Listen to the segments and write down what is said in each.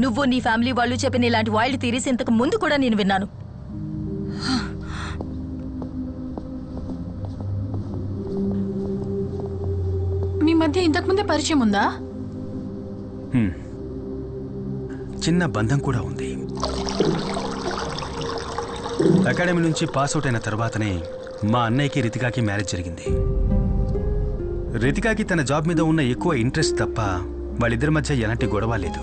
నువ్వు నీ ఫ్యామిలీ వాళ్ళు చెప్పిన ఇలాంటి వైల్డ్ థియరీస్ ఇంతకు ముందు కూడా నేను విన్నాను. మీ మధ్య ఇంతకు ముందే పరిచయం ఉందా? చిన్న బంధం కూడా ఉంది. అకాడమీ నుంచి పాస్అవుట్ అయిన తర్వాతనే మా అన్నయ్యకి రితికాకి మ్యారేజ్ జరిగింది. రితికాకి తన జాబ్ మీద ఉన్న ఎక్కువ ఇంట్రెస్ట్ తప్ప వాళ్ళిద్దరి మధ్య ఎలాంటి గొడవ లేదు.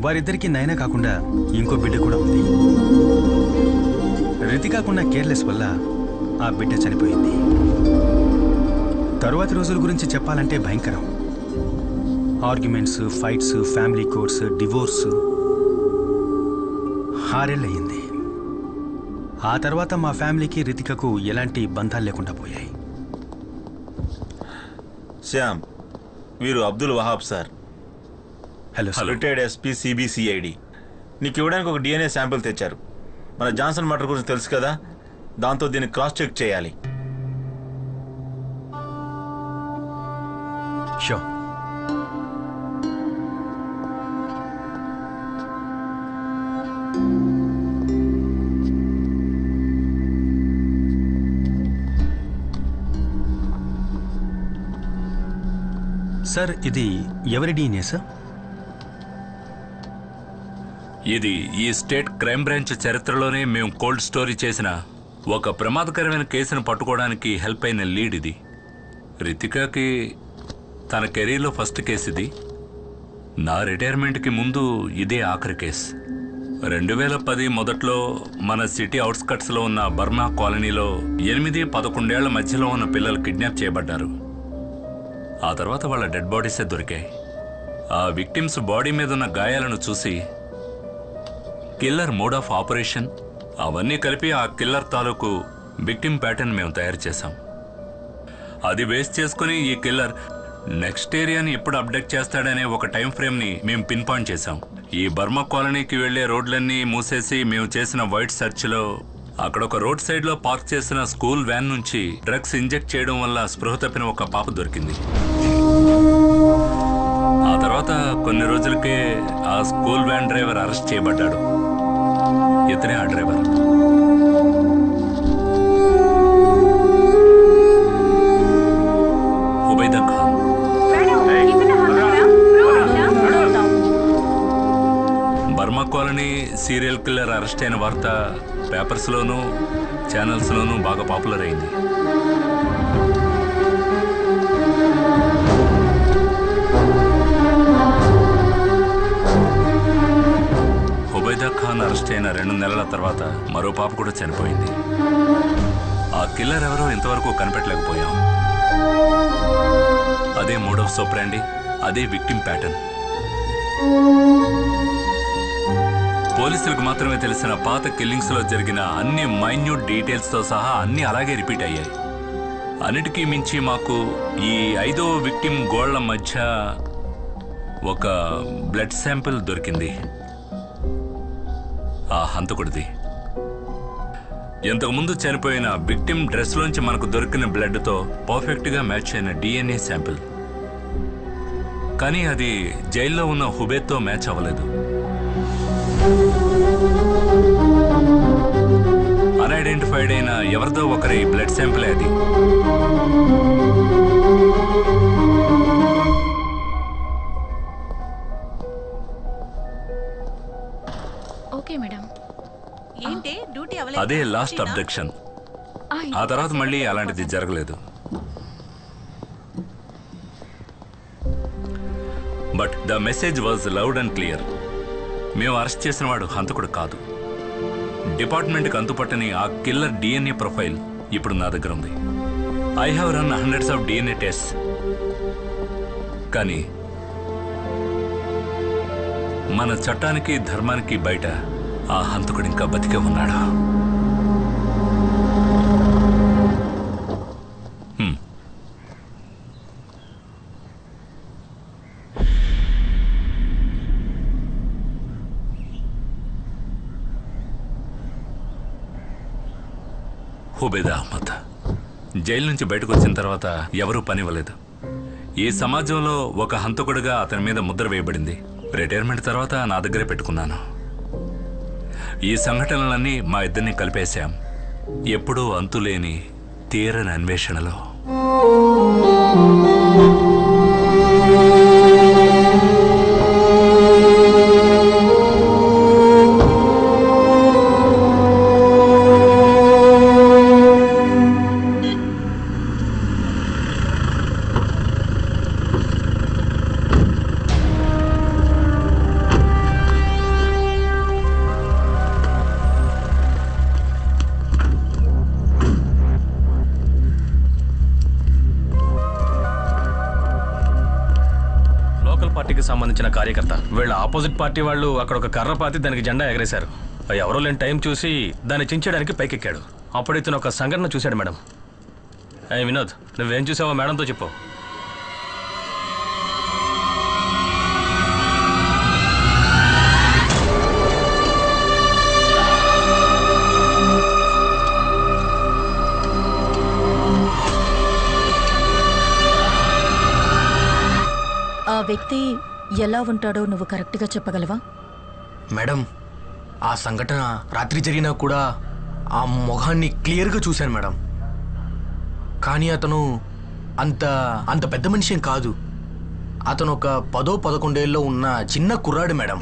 వారిద్దరికీ నైనా కాకుండా ఇంకో బిడ్డ కూడా ఉంది. రితికాకున్న కేర్లెస్ వల్ల ఆ బిడ్డ చనిపోయింది. తరువాతి రోజుల గురించి చెప్పాలంటే భయంకరం. Arguments, fights, family courts, divorce. 6 ఏళ్ళు అయ్యింది. ఆ తర్వాత మా ఫ్యామిలీకి రితికకు ఎలాంటి బంధాలు లేకుండా పోయాయి. శ్యామ్, వీరు Abdul Wahab sir. Hello sir. Retired SP CBCID. నీకు ఇవ్వడానికి ఒక DNA శాంపిల్ తెచ్చారు. మన జాన్సన్ మర్డర్ గురించి తెలుసు కదా, దాంతో దీన్ని క్రాస్ చెక్ చేయాలి. షో. సార్, ఇది ఎవరి DNA సార్? ఇది ఈ స్టేట్ క్రైమ్ బ్రాంచ్ చరిత్రలోనే మేము కోల్డ్ స్టోరీ చేసిన ఒక ప్రమాదకరమైన కేసును పట్టుకోవడానికి హెల్ప్ అయిన లీడ్ ఇది. రితికాకి తన కెరీర్లో ఫస్ట్ కేసు ఇది. నా రిటైర్మెంట్కి ముందు ఇదే ఆఖరి కేసు. 2010 మొదట్లో మన సిటీ అవుట్స్కట్స్లో ఉన్న బర్మా కాలనీలో 8-11 ఏళ్ల మధ్యలో ఉన్న పిల్లలు కిడ్నాప్ చేయబడ్డారు. ఆ తర్వాత వాళ్ళ డెడ్ బాడీసే దొరికాయి. ఆ విక్టిమ్స్ బాడీ మీద ఉన్న గాయాలను చూసి కిల్లర్ మోడ్ ఆఫ్ ఆపరేషన్ అవన్నీ కలిపి ఆ కిల్లర్ తాలూకు విక్టిమ్ ప్యాటర్న్ మేము తయారు చేశాం. అది బేస్ చేసుకుని ఈ కిల్లర్ నెక్స్ట్ ఏరియాని ఎప్పుడు అప్డేట్ చేస్తాడనే ఒక టైం ఫ్రేమ్ని మేము పిన్ పాయింట్ చేశాం. ఈ బర్మా కాలనీకి వెళ్లే రోడ్లన్నీ మూసేసి మేము చేసిన వైట్ సెర్చ్లో అక్కడ ఒక రోడ్ సైడ్లో పార్క్ చేసిన స్కూల్ వ్యాన్ నుంచి డ్రగ్స్ ఇంజెక్ట్ చేయడం వల్ల స్పృహ తప్పిన ఒక పాప దొరికింది. ఆ తర్వాత కొన్ని రోజులకే ఆ స్కూల్ వ్యాన్ డ్రైవర్ అరెస్ట్ చేయబడ్డాడు. ఇతనే ఆ driver. Hubaida Khan. Burma colony serial killer arrest అయిన వార్త పేపర్స్లోనూ ఛానల్స్లోనూ బాగా పాపులర్ అయింది. హుబైదా ఖాన్ అరెస్ట్ అయిన 2 నెలల తర్వాత మరో పాప కూడా చనిపోయింది. ఆ కిల్లర్ ఎవరో ఇంతవరకు కనిపెట్టలేకపోయాం. అదే మోడ్ ఆఫ్ సోప్రాండి, అదే విక్టిమ్ ప్యాటర్న్. పోలీసులకు మాత్రమే తెలిసిన పాత కిల్లింగ్స్లో జరిగిన అన్ని మైన్యూట్ డీటెయిల్స్తో సహా అన్నీ అలాగే రిపీట్ అయ్యాయి. అన్నిటికీ మించి మాకు ఈ 5వ విక్టిమ్ గోళ్ల మధ్య ఒక బ్లడ్ శాంపిల్ దొరికింది. ఆ హంతకుడిది. ఇంతకుముందు చనిపోయిన విక్టిమ్ డ్రెస్లోంచి మనకు దొరికిన బ్లడ్తో పర్ఫెక్ట్గా మ్యాచ్ అయిన DNA శాంపిల్. కానీ అది జైల్లో ఉన్న హుబేద్తో మ్యాచ్ అవ్వలేదు. అన్ఐడెంటిఫైడ్ అయిన ఎవరిదో ఒకరి బ్లడ్ శాంపిల్ అది. Okay madam. అదే లాస్ట్ అబ్డక్షన్. ఆ తర్వాత మళ్ళీ అలాంటిది జరగలేదు. But the message was loud and clear. మేము అరెస్ట్ చేసిన వాడు హంతకుడు కాదు. డిపార్ట్మెంట్కి అంతుపట్టని ఆ కిల్లర్ DNA ప్రొఫైల్ ఇప్పుడు నా దగ్గర ఉంది. I have run hundreds of DNA test. కానీ మన చట్టానికి ధర్మానికి బయట ఆ హంతకుడు ఇంకా బతికే ఉన్నాడు. హుబైదా అహ్మద్ జైలు నుంచి బయటకు వచ్చిన తర్వాత ఎవరూ పనివ్వలేదు. ఈ సమాజంలో ఒక హంతకుడిగా అతని మీద ముద్ర వేయబడింది. రిటైర్మెంట్ తర్వాత నా దగ్గరే పెట్టుకున్నాను. ఈ సంఘటనలన్నీ మా ఇద్దరిని కలిపేశాం, ఎప్పుడూ అంతులేని తీరని అన్వేషణలో. పార్టీకి సంబంధించిన కార్యకర్త వీళ్ళ ఆపోజిట్ పార్టీ వాళ్ళు అక్కడ ఒక కర్ర పాతి దానికి జెండా ఎగరేశారు. ఎవరో లేని టైం చూసి దాన్ని చించడానికి పైకెక్కాడు. అప్పుడు ఇతను ఒక సంఘటన చూశాడు మేడం. వినోద్, నువ్వేం చూసావో మేడంతో చెప్పు. ఆ వ్యక్తి ఎలా ఉంటాడో నువ్వు కరెక్ట్గా చెప్పగలవా? మేడం, ఆ సంఘటన రాత్రి జరిగినా కూడా ఆ మొహాన్ని క్లియర్గా చూశాను మేడం. కానీ అతను అంత పెద్ద మనిషి ఏం కాదు. అతను ఒక 10-11 ఉన్న చిన్న కుర్రాడు మేడం.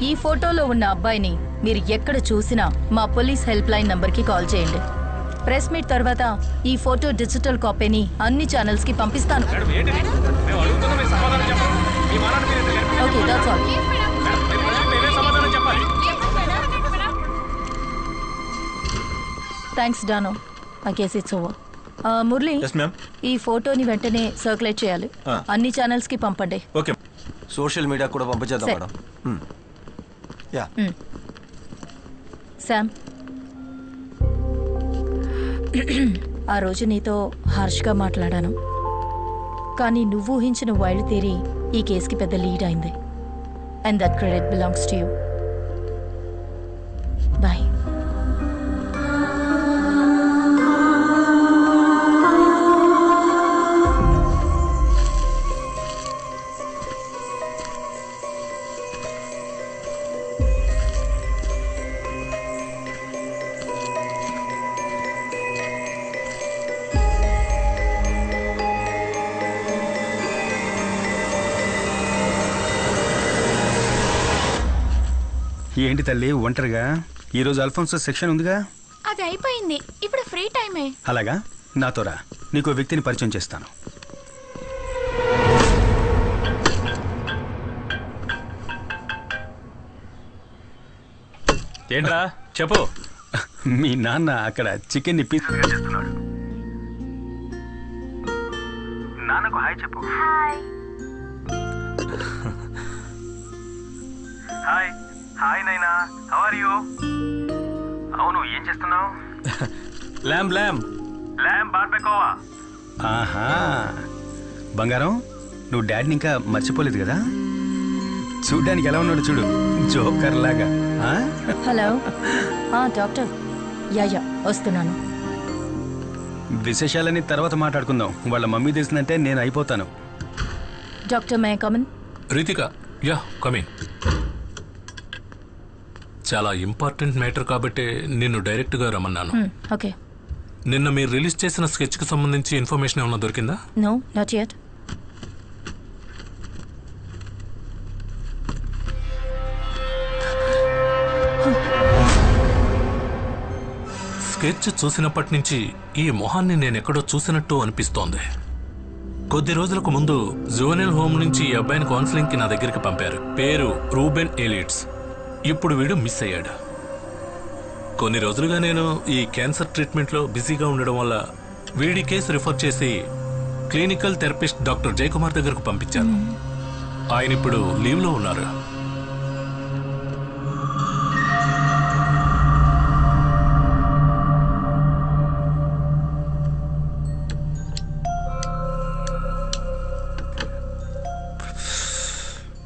ఈ ఫోటోలో ఉన్న అబ్బాయిని మీరు ఎక్కడ చూసినా మా పోలీస్ హెల్ప్ లైన్ నంబర్కి కాల్ చేయండి. ప్రెస్ మీట్ తర్వాత ఈ ఫోటో డిజిటల్ కాపీని అన్ని ఛానల్స్ కి పంపిస్తాను. Okay, that's all. థ్యాంక్స్ డానో. I guess it's over. Murali, ఈ ఫోటోని వెంటనే సర్క్యులేట్ చేయాలి. అన్ని ఛానల్స్ కి పంపండి. ఓకే. సోషల్ మీడియా కూడా పంపించేద్దాం మేడం. యా. శామ్, ఆ రోజు నీతో హార్ష్గా మాట్లాడాను, కానీ నువ్వు ఊహించిన వైల్డ్ థియరీ ఈ కేసుకి పెద్ద లీడ్ అయింది. And that credit belongs to you. Bye. ఏంటి తల్లి ఒంటరిగా? ఈరోజు అల్ఫోన్సో సెక్షన్ ఉందిగా? అది అయిపోయింది, ఇప్పుడు ఫ్రీ టైమే. అలాగా, నాతో రా, నీకు వ్యక్తిని పరిచయం చేస్తాను. ఏంట్రా చెప్పు. మీ నాన్న అక్కడ చికెన్ ని పీస్ చేస్తున్నాడు. నాన్నకు హాయ్ చెప్పు. హాయ్. హాయ్ నైనా, హౌ ఆర్ యు? అవును, ఏం చేస్తున్నావు? ల్యామ్ బార్బెకోవా. ఆహా, బంగారం, నువ్వు డాడీని ఇంకా మర్చిపోలేదు కదా? చూడ్డానికి ఎలా ఉన్నాడు చూడు, జోకర్ లాగా. Hello doctor. యా వస్తున్నాను. విశేషాలని తర్వాత మాట్లాడుకుందాం. వాళ్ళ మమ్మీ తెలిసిందంటే నేను అయిపోతాను. డాక్టర్ మే కమన్. Ritika, yeah coming. చాలా ఇంపార్టెంట్ మ్యాటర్ కాబట్టి నిన్ను డైరెక్ట్గా రమ్మన్నాను. ఓకే. నిన్న మీరు రిలీజ్ చేసిన స్కెచ్కి సంబంధించి ఇన్ఫర్మేషన్ ఏమైనా దొరికిందా? No, not yet. స్కెచ్ చూసినప్పటి నుంచి ఈ మొహాన్ని నేనెక్కడో చూసినట్టు అనిపిస్తోంది. కొద్ది రోజులకు ముందు జువెనైల్ హోమ్ నుంచి ఈ అబ్బాయిని కౌన్సిలింగ్కి నా దగ్గరికి పంపారు. పేరు రూబెన్ ఎలిట్స్. ఇప్పుడు వీడు మిస్ అయ్యాడు. కొన్ని రోజులుగా నేను ఈ క్యాన్సర్ ట్రీట్మెంట్లో బిజీగా ఉండడం వల్ల వీడి కేసు రిఫర్ చేసి క్లినికల్ థెరపిస్ట్ డాక్టర్ జయకుమార్ దగ్గరకు పంపించాను. ఆయన ఇప్పుడు లీవ్లో ఉన్నారు.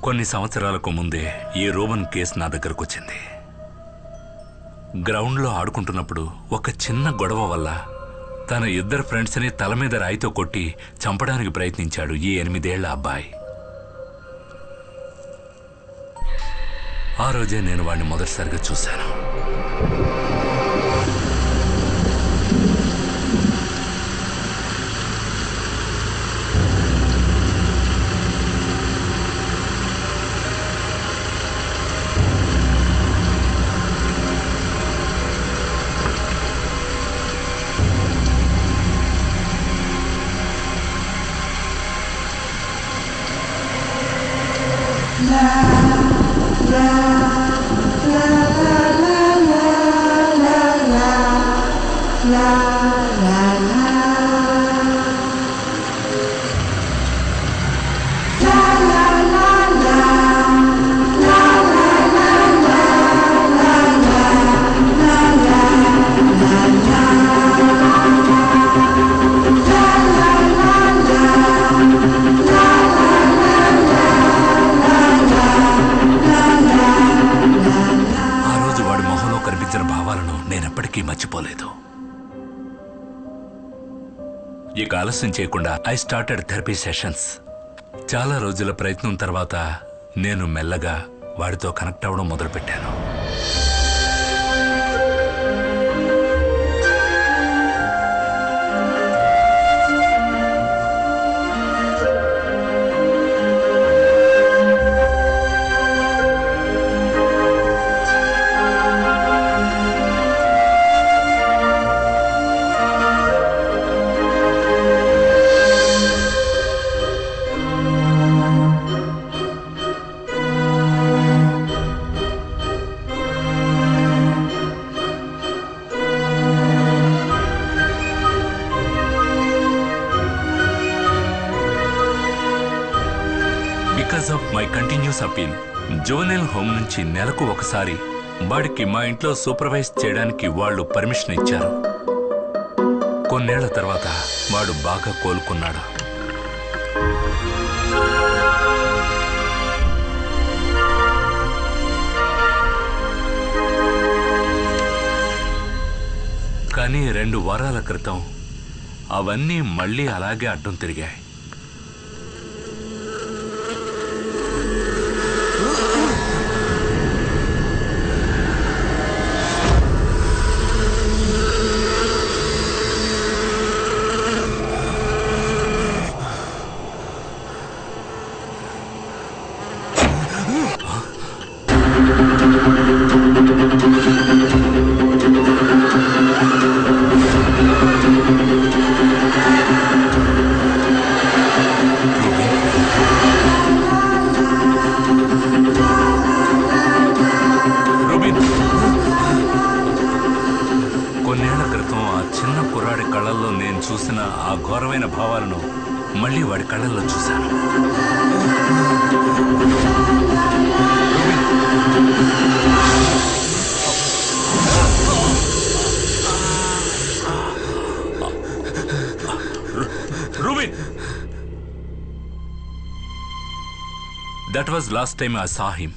కొన్ని సంవత్సరాలకు ముందే ఈ రూబన్ కేసు నా దగ్గరకు వచ్చింది. గ్రౌండ్లో ఆడుకుంటున్నప్పుడు ఒక చిన్న గొడవ వల్ల తన ఇద్దరు ఫ్రెండ్స్ని తల మీద రాయితో కొట్టి చంపడానికి ప్రయత్నించాడు ఈ 8 ఏళ్ల అబ్బాయి. ఆ రోజే నేను వాడిని మొదటిసారిగా చూశాను. మర్చిపోలేదు. ఇక ఆలస్యం చేయకుండా ఐ స్టార్టెడ్ థెరపీ సెషన్స్. చాలా రోజుల ప్రయత్నం తర్వాత నేను మెల్లగా వాడితో కనెక్ట్ అవ్వడం మొదలుపెట్టాను. Because of my continuous appeal, juvenile home నుంచి నెలకు ఒకసారి వాడికి మా ఇంట్లో సూపర్వైజ్ చేయడానికి వాళ్ళు పర్మిషన్ ఇచ్చారు. కొన్నేళ్ల తర్వాత వాడు బాగా కోలుకున్నాడు. కానీ 2 వారాల క్రితం అవన్నీ మళ్ళీ అలాగే అడ్డం తిరిగాయి. కొన్నేళ్ల క్రితం ఆ చిన్న కుర్రాడి కళ్ళల్లో నేను చూసిన ఆ ఘోరమైన భావాలను మళ్ళీ వాడి కళ్ళల్లో చూశాను. Rubin, that was last time I saw him.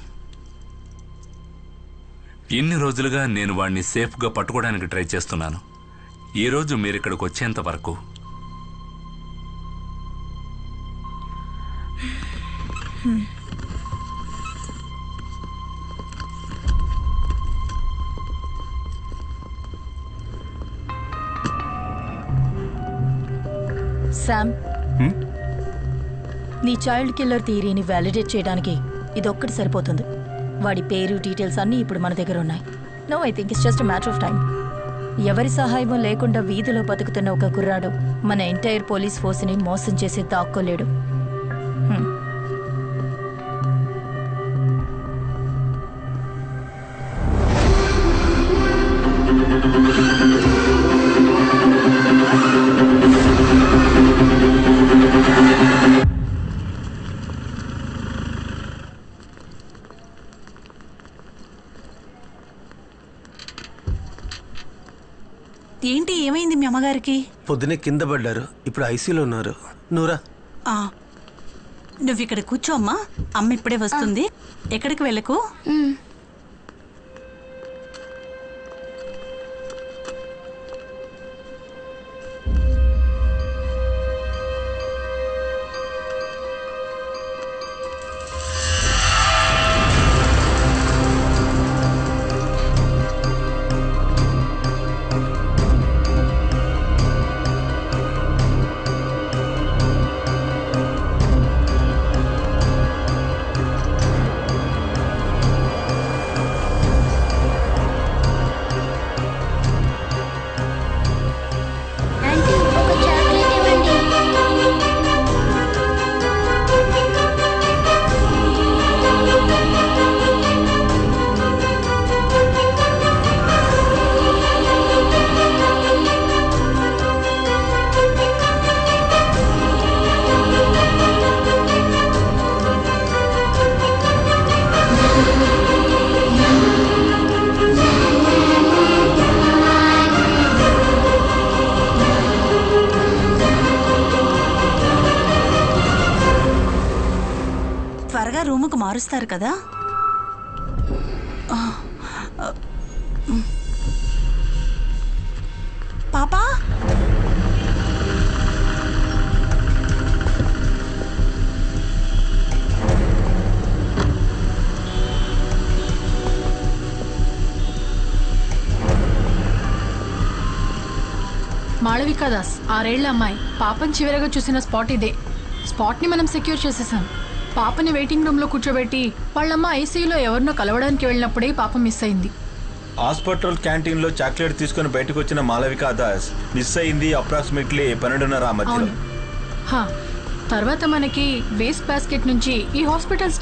ఇన్ని రోజులుగా నేను వాడిని సేఫ్గా పట్టుకోవడానికి ట్రై చేస్తున్నాను. ఈరోజు మీరు ఇక్కడికి వచ్చేంత వరకు శామ్, నీ చైల్డ్ కిల్లర్ థియరీని వ్యాలిడేట్ చేయడానికి ఇదొక్కటి సరిపోతుంది. వాడి పేరు డీటెయిల్స్ అన్నీ ఇప్పుడు మన దగ్గర ఉన్నాయి. No, I think it's just matter of time. ఎవరి సహాయం లేకుండా వీధిలో బతుకుతున్న ఒక కుర్రాడు మన ఎంటైర్ పోలీస్ ఫోర్స్ని మోసం చేసి దాక్కోలేడు. ఏంటి, ఏమైంది మీ అమ్మగారికి? పొద్దునే కింద పడ్డారు, ఇప్పుడు ఐసీలో ఉన్నారు. నూరా, నువ్వు ఇక్కడ కూర్చో అమ్మా, అమ్మ ఇప్పుడే వస్తుంది. ఎక్కడికి వెళ్ళకు. త్వరగా రూముకు మారుస్తారు కదా. పాపా, మాళవికా దాస్, 6 ఏళ్ల అమ్మాయి. పాపని చివరగా చూసిన స్పాట్ ఇదే. స్పాట్ని మనం సెక్యూర్ చేసేసాం. పాపని వెయిటింగ్ రూమ్లో కూర్చోబెట్టి వాళ్ళమ్మ ఐసీయూలో ఎవరినో కలవడానికి వెళ్ళినప్పుడే పాప మిస్ అయింది. హాస్పిటల్ క్యాంటీన్లో చాక్లెట్ తీసుకుని బయటకు వచ్చిన మాళవికా దాస్ మిస్ అయింది అప్రాక్సిమేట్లీ 12:30 మధ్యలో. తర్వాత మనకి వేస్ట్ బాస్కెట్ నుంచి ఈ హాస్పిటల్